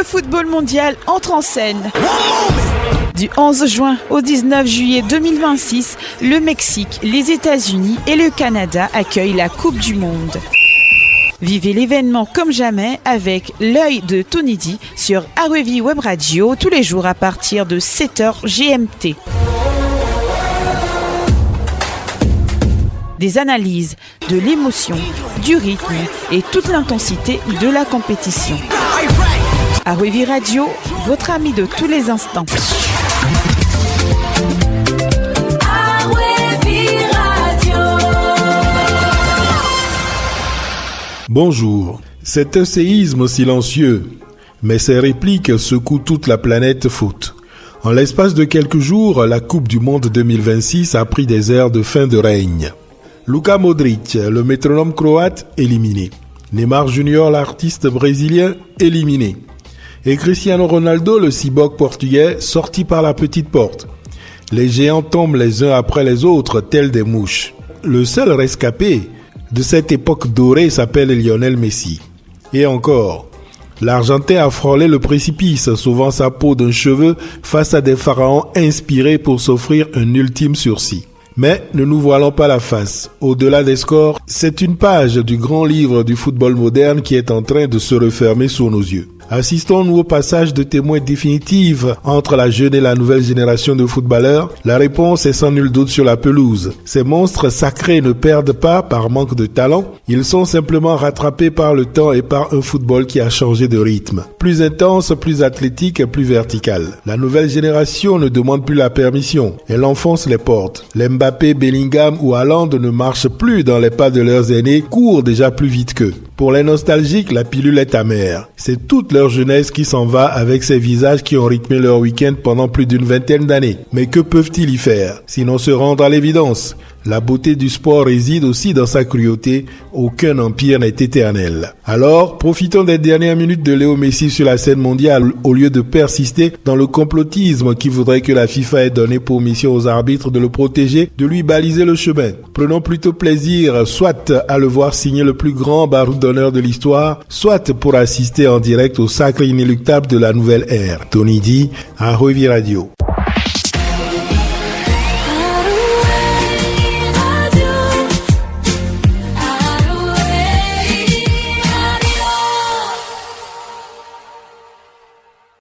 football mondial entre en scène. Du 11 juin au 19 juillet 2026, le Mexique, les États-Unis et le Canada accueillent la Coupe du Monde. Vivez l'événement comme jamais avec l'œil de Tony D sur REV Web Radio tous les jours à partir de 7h GMT. Des analyses, de l'émotion, du rythme et toute l'intensité de la compétition. REV Radio, votre ami de tous les instants. Bonjour, c'est un séisme silencieux, mais ces répliques secouent toute la planète foot. En l'espace de quelques jours, la Coupe du Monde 2026 a pris des airs de fin de règne. Luka Modric, le métronome croate, éliminé. Neymar Junior, l'artiste brésilien, éliminé. Et Cristiano Ronaldo, le cyborg portugais, sorti par la petite porte. Les géants tombent les uns après les autres, tels des mouches. Le seul rescapé de cette époque dorée s'appelle Lionel Messi. Et encore, l'Argentin a frôlé le précipice, sauvant sa peau d'un cheveu face à des pharaons inspirés pour s'offrir un ultime sursis. Mais ne nous voilons pas la face. Au-delà des scores, c'est une page du grand livre du football moderne qui est en train de se refermer sous nos yeux. Assistons-nous au passage de témoins définitifs entre la jeune et la nouvelle génération de footballeurs? La réponse est sans nul doute sur la pelouse. Ces monstres sacrés ne perdent pas par manque de talent, ils sont simplement rattrapés par le temps et par un football qui a changé de rythme. Plus intense, plus athlétique, plus vertical. La nouvelle génération ne demande plus la permission, elle enfonce les portes. Les Mbappé, Bellingham ou Haaland ne marchent plus dans les pas de leurs aînés, courent déjà plus vite qu'eux. Pour les nostalgiques, la pilule est amère. C'est toute leur jeunesse qui s'en va avec ces visages qui ont rythmé leur week-end pendant plus d'une vingtaine d'années. Mais que peuvent-ils y faire, sinon se rendre à l'évidence? La beauté du sport réside aussi dans sa cruauté. Aucun empire n'est éternel. Alors, profitons des dernières minutes de Léo Messi sur la scène mondiale au lieu de persister dans le complotisme qui voudrait que la FIFA ait donné pour mission aux arbitres de le protéger, de lui baliser le chemin. Prenons plutôt plaisir, soit à le voir signer le plus grand baroud d'honneur de l'histoire, soit pour assister en direct au sacre inéluctable de la nouvelle ère. Tony D, REV Radio.